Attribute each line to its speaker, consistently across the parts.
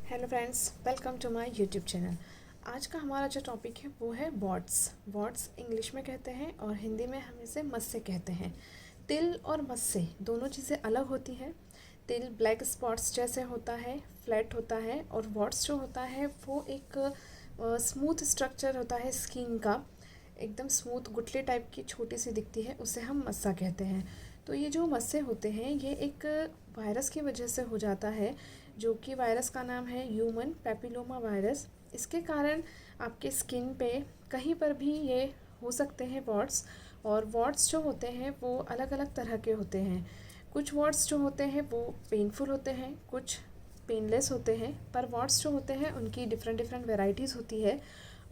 Speaker 1: Hello friends, welcome to my YouTube channel. आज का हमारा जो टॉपिक है वो है वॉट्स। वॉट्स इंग्लिश में कहते हैं और हिंदी में हम इसे मस्से कहते हैं। तिल और मस्से दोनों चीज़ें अलग होती हैं। तिल ब्लैक स्पॉट्स जैसे होता है, फ्लैट होता है, और वॉट्स जो होता है वो एक स्मूथ स्ट्रक्चर होता है स्किन का, एकदम स्मूथ गुठली टाइप की छोटी सी दिखती है, उसे हम मस्सा कहते हैं। तो ये जो मस्से होते हैं ये एक वायरस की वजह से हो जाता है, जो कि वायरस का नाम है ह्यूमन पैपिलोमा वायरस। इसके कारण आपके स्किन पे कहीं पर भी ये हो सकते हैं वॉट्स। और वॉट्स जो होते हैं वो अलग अलग तरह के होते हैं। कुछ वॉट्स जो होते हैं वो पेनफुल होते हैं, कुछ पेनलेस होते हैं, पर वॉट्स जो होते हैं उनकी डिफरेंट डिफरेंट वेराइटीज़ होती है।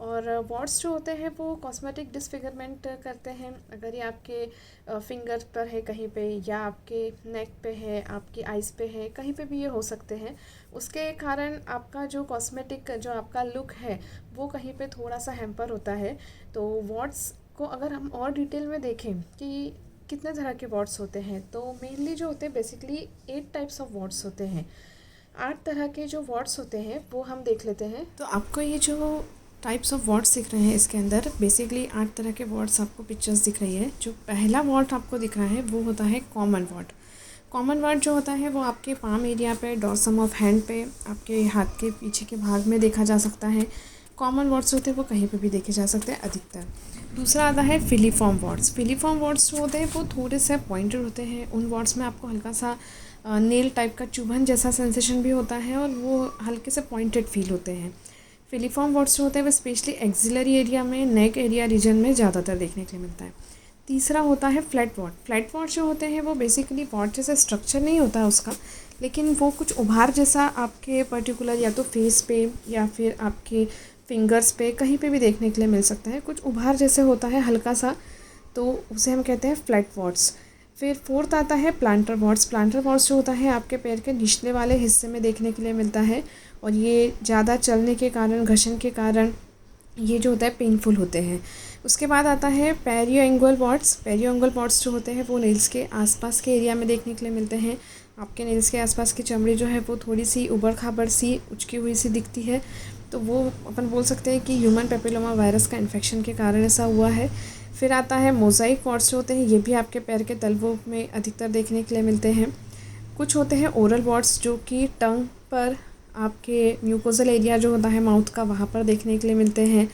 Speaker 1: और वॉट्स जो होते हैं वो कॉस्मेटिक डिसफिगरमेंट करते हैं। अगर ये आपके फिंगर पर है कहीं पे, या आपके नेक पे है, आपकी आइज़ पे है, कहीं पे भी ये हो सकते हैं। उसके कारण आपका जो कॉस्मेटिक जो आपका लुक है वो कहीं पे थोड़ा सा हैम्पर होता है। तो वॉट्स को अगर हम और डिटेल में देखें कि कितने तरह के वॉट्स होते हैं, तो मेनली जो होते हैं बेसिकली 8 टाइप्स ऑफ वॉट्स होते हैं। 8 तरह के जो वॉट्स होते हैं वो हम देख लेते हैं। तो आपको ये जो टाइप्स ऑफ वर्ड्स दिख रहे हैं इसके अंदर बेसिकली 8 तरह के वर्ड्स आपको पिक्चर्स दिख रही है। जो पहला वर्ड आपको दिख रहा है वो होता है कॉमन वर्ड। कॉमन वर्ड जो होता है वो आपके पाम एरिया पे, डॉर्सम ऑफ हैंड पे, आपके हाथ के पीछे के भाग में देखा जा सकता है। कॉमन वर्ड्स होते हैं वो कहीं पे भी देखे जा सकते हैं अधिकतर। दूसरा आता है फिलीफॉर्म वर्ड्स। फिलीफॉर्म वर्ड्स जो होते हैं वो थोड़े से पॉइंटेड होते हैं। उन वर्ड्स में आपको हल्का सा नेल टाइप का चुभन जैसा सेंसेशन भी होता है और वो हल्के से पॉइंटेड फील होते हैं। फिलीफॉर्म वर्ड्स जो होते हैं वो स्पेशली एक्सिलरी एरिया में, नेक एरिया रीजन में ज़्यादातर देखने के लिए मिलता है। तीसरा होता है फ्लैट वर्ड। फ्लैट वर्ड जो होते हैं वो बेसिकली वर्ड जैसा स्ट्रक्चर नहीं होता है उसका, लेकिन वो कुछ उभार जैसा आपके पर्टिकुलर या तो फेस पे या फिर आपके फिंगर्स पे कहीं पे भी देखने के लिए मिल सकता है। कुछ उभार जैसे होता है हल्का सा, तो उसे हम कहते हैं फ्लैट वर्ड्स। फिर फोर्थ आता है प्लांटर वर्ड्स। प्लांटर वर्ड्स जो होता है आपके पैर के निचले वाले हिस्से में देखने के लिए मिलता है, और ये ज़्यादा चलने के कारण, घर्षण के कारण ये जो होता है पेनफुल होते हैं। उसके बाद आता है पेरियो एंगुअल वर्ड्स। पेरियो एंगुअल वर्ड्स जो होते हैं वो नेल्स के आसपास के एरिया में देखने के लिए मिलते हैं। आपके नेल्स के आसपास की चमड़ी जो है वो थोड़ी सी उबड़ खाबड़ सी, उचकी हुई सी दिखती है, तो वो अपन बोल सकते हैं कि ह्यूमन पेपिलोमा वायरस का इन्फेक्शन के कारण ऐसा हुआ है। फिर आता है मोज़ाइक वर्ड्स जो होते हैं, ये भी आपके पैर के तलवों में अधिकतर देखने के लिए मिलते हैं। कुछ होते हैं ओरल वर्ड्स जो कि टंग पर, आपके म्यूकोजल एरिया जो होता है माउथ का, वहाँ पर देखने के लिए मिलते हैं।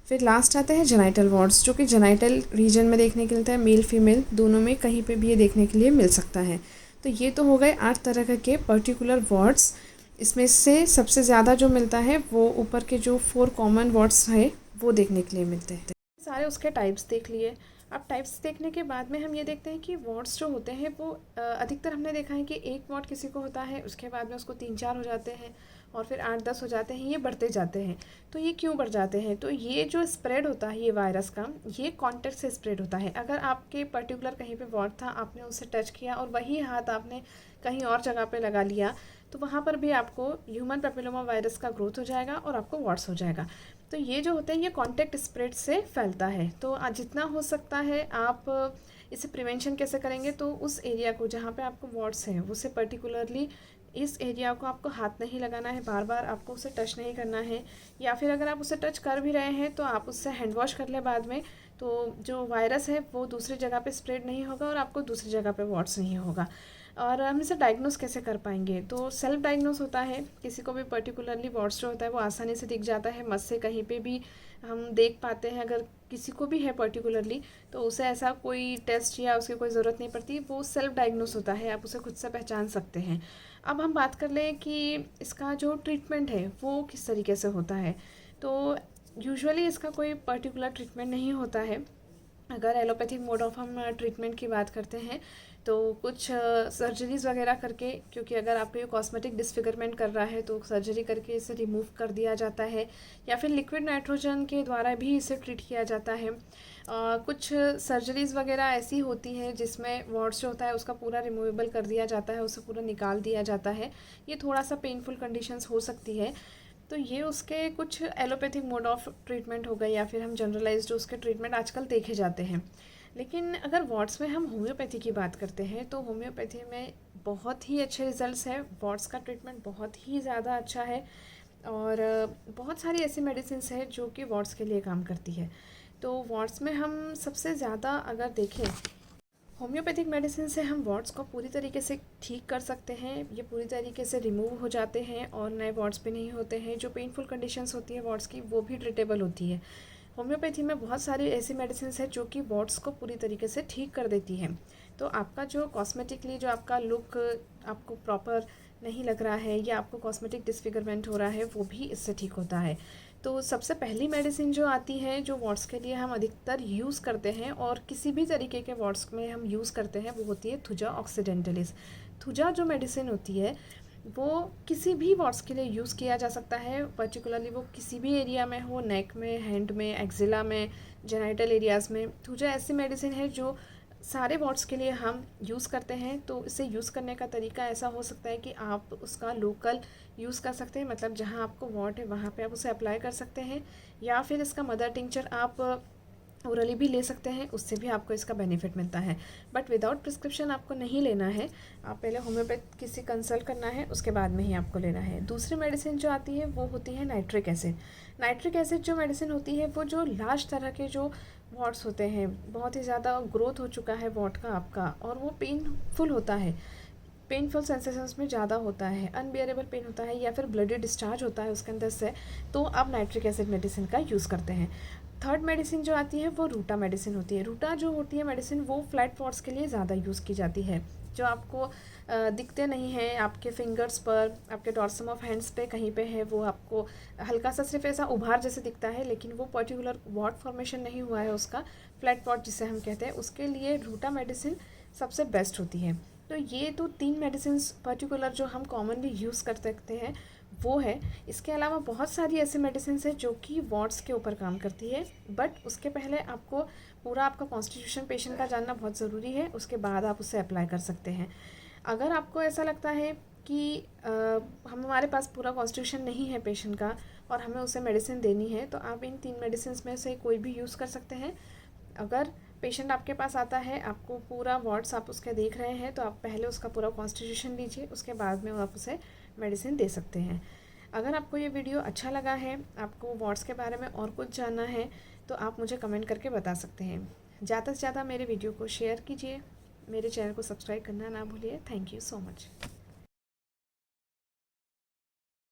Speaker 1: फिर लास्ट आते हैं जेनाइटल वर्ड्स जो कि जेनाइटल रीजन में देखने के लिए मिलता है। मेल फीमेल दोनों में कहीं पे भी ये देखने के लिए मिल सकता है। तो ये तो हो गए 8 तरह के पर्टिकुलर वर्ड्स। इसमें से सबसे ज़्यादा जो मिलता है वो ऊपर के जो 4 कॉमन वर्ड्स हैं वो देखने के लिए मिलते हैं। सारे उसके टाइप्स देख लिए। अब टाइप्स देखने के बाद में हम ये देखते हैं कि वर्ड्स जो होते हैं वो अधिकतर हमने देखा है कि एक वर्ड किसी को होता है, उसके बाद में उसको 3-4 हो जाते हैं, और फिर 8-10 हो जाते हैं, ये बढ़ते जाते हैं। तो ये क्यों बढ़ जाते हैं? तो ये जो स्प्रेड होता है ये वायरस का, ये कॉन्टैक्ट से स्प्रेड होता है। अगर आपके पर्टिकुलर कहीं पे वर्ड था, आपने उससे टच किया और वही हाथ आपने कहीं और जगह पे लगा लिया, तो वहाँ पर भी आपको ह्यूमन पेपिलोमा वायरस का ग्रोथ हो जाएगा और आपको वॉट्स हो जाएगा। तो ये जो होते हैं ये कॉन्टैक्ट स्प्रेड से फैलता है। तो जितना हो सकता है आप इसे प्रिवेंशन कैसे करेंगे, तो उस एरिया को जहाँ पे आपको वॉट्स हैं उसे पर्टिकुलरली इस एरिया को आपको हाथ नहीं लगाना है, बार बार आपको उसे टच नहीं करना है। या फिर अगर आप उसे टच कर भी रहे हैं तो आप उससे हैंड वॉश कर लें बाद में, तो जो वायरस है वो दूसरी जगह पे स्प्रेड नहीं होगा और आपको दूसरी जगह पे वॉट्स नहीं होगा। और हम इसे डायग्नोस कैसे कर पाएंगे, तो सेल्फ डायग्नोस होता है। किसी को भी पर्टिकुलरली वॉट्स जो होता है वो आसानी से दिख जाता है, मस से कहीं पे भी हम देख पाते हैं। अगर किसी को भी है पर्टिकुलरली तो उसे ऐसा कोई टेस्ट या उसकी कोई ज़रूरत नहीं पड़ती, वो सेल्फ डायग्नोस होता है, आप उसे खुद से पहचान सकते हैं। अब हम बात कर लें कि इसका जो ट्रीटमेंट है वो किस तरीके से होता है। तो यूजुअली इसका कोई पर्टिकुलर ट्रीटमेंट नहीं होता है। अगर एलोपैथिक मोड ऑफ हम ट्रीटमेंट की बात करते हैं तो कुछ सर्जरीज़ वगैरह करके, क्योंकि अगर आपको ये कॉस्मेटिक डिसफिगरमेंट कर रहा है तो सर्जरी करके इसे रिमूव कर दिया जाता है, या फिर लिक्विड नाइट्रोजन के द्वारा भी इसे ट्रीट किया जाता है। कुछ सर्जरीज़ वगैरह ऐसी होती हैं जिसमें वॉट्स जो होता है उसका पूरा रिमूवेबल कर दिया जाता है, उसे पूरा निकाल दिया जाता है। ये थोड़ा सा पेनफुल कंडीशंस हो सकती है। तो ये उसके कुछ एलोपैथिक मोड ऑफ ट्रीटमेंट हो गए, या फिर हम जनरलाइज्ड उसके ट्रीटमेंट आजकल देखे जाते हैं। लेकिन अगर वार्ड्स में हम होम्योपैथी की बात करते हैं तो होम्योपैथी में बहुत ही अच्छे रिजल्ट्स हैं। वार्ड्स का ट्रीटमेंट बहुत ही ज़्यादा अच्छा है और बहुत सारी ऐसी मेडिसिन्स हैं जो कि वार्ड्स के लिए काम करती है। तो वार्ड्स में हम सबसे ज़्यादा अगर देखें, होम्योपैथिक मेडिसिन से हम वार्ड्स को पूरी तरीके से ठीक कर सकते हैं। ये पूरी तरीके से रिमूव हो जाते हैं और नए वार्ड्स भी नहीं होते हैं। जो पेनफुल कंडीशंस होती है वार्ड्स की, वो भी ट्रीटेबल होती है। होम्योपैथी में बहुत सारी ऐसी मेडिसिन है जो कि वार्ड्स को पूरी तरीके से ठीक कर देती हैं। तो आपका जो कॉस्मेटिकली जो आपका लुक आपको प्रॉपर नहीं लग रहा है या आपको कॉस्मेटिक डिसफिगरमेंट हो रहा है, वो भी इससे ठीक होता है। तो सबसे पहली मेडिसिन जो आती है, जो वार्ड्स के लिए हम अधिकतर यूज़ करते हैं और किसी भी तरीके के वार्ड्स में हम यूज़ करते हैं, वो होती है थुजा ऑक्सीडेंटलिस। थुजा जो मेडिसिन होती है वो किसी भी वार्ड्स के लिए यूज़ किया जा सकता है, पर्टिकुलरली वो किसी भी एरिया में हो, नेक में, हैंड में, एक्जिला में, जेनाइटल एरियाज़ में। थुजा ऐसी मेडिसिन है जो सारे वार्ड्स के लिए हम यूज़ करते हैं। तो इसे यूज़ करने का तरीका ऐसा हो सकता है कि आप उसका लोकल यूज़ कर सकते हैं, मतलब जहाँ आपको वार्ड है वहाँ पे आप उसे अप्लाई कर सकते हैं, या फिर इसका मदर टिंचर आप ओरली भी ले सकते हैं, उससे भी आपको इसका बेनिफिट मिलता है। बट विदाउट प्रिस्क्रिप्शन आपको नहीं लेना है, आप पहले होम्योपैथ किसी कंसल्ट करना है, उसके बाद में ही आपको लेना है। दूसरी मेडिसिन जो आती है वो होती है नाइट्रिक एसिड। नाइट्रिक एसिड जो मेडिसिन होती है वो जो लास्ट तरह के जो वार्ड्स होते हैं, बहुत ही ज़्यादा ग्रोथ हो चुका है वार्ड का आपका और वो पेनफुल होता है, पेनफुल सेंसेशंस में ज़्यादा होता है, अनबियरेबल पेन होता है या फिर ब्लडी डिस्चार्ज होता है उसके अंदर से, तो आप नाइट्रिक एसिड मेडिसिन का यूज़ करते हैं। थर्ड मेडिसिन जो आती है वो रूटा मेडिसिन होती है। रूटा जो होती है मेडिसिन वो फ्लैट पॉट्स के लिए ज़्यादा यूज़ की जाती है, जो आपको दिखते नहीं हैं, आपके फिंगर्स पर, आपके डॉर्सम ऑफ हैंड्स पे कहीं पे है, वो आपको हल्का सा सिर्फ ऐसा उभार जैसे दिखता है, लेकिन वो पर्टिकुलर वॉट फॉर्मेशन नहीं हुआ है उसका, फ्लैट पॉट जिसे हम कहते हैं, उसके लिए रूटा मेडिसिन सबसे बेस्ट होती है। तो ये तो 3 मेडिसिन पर्टिकुलर जो हम कॉमनली यूज़ कर सकते हैं वो है। इसके अलावा बहुत सारी ऐसी मेडिसिन है जो कि वार्ड्स के ऊपर काम करती है, बट उसके पहले आपको पूरा आपका कॉन्स्टिट्यूशन पेशेंट का जानना बहुत ज़रूरी है, उसके बाद आप उसे अप्लाई कर सकते हैं। अगर आपको ऐसा लगता है कि हमारे पास पूरा कॉन्स्टिट्यूशन नहीं है पेशेंट का और हमें उसे मेडिसिन देनी है, तो आप इन 3 मेडिसिन में से कोई भी यूज़ कर सकते हैं। अगर पेशेंट आपके पास आता है, आपको पूरा वार्ड्स आप उसके देख रहे हैं, तो आप पहले उसका पूरा कॉन्स्टिट्यूशन लीजिए, उसके बाद में आप उसे मेडिसिन दे सकते हैं। अगर आपको ये वीडियो अच्छा लगा है, आपको वार्ड्स के बारे में और कुछ जानना है, तो आप मुझे कमेंट करके बता सकते हैं। ज़्यादा से ज़्यादा मेरे वीडियो को शेयर कीजिए, मेरे चैनल को सब्सक्राइब करना ना भूलिए। Thank you so much.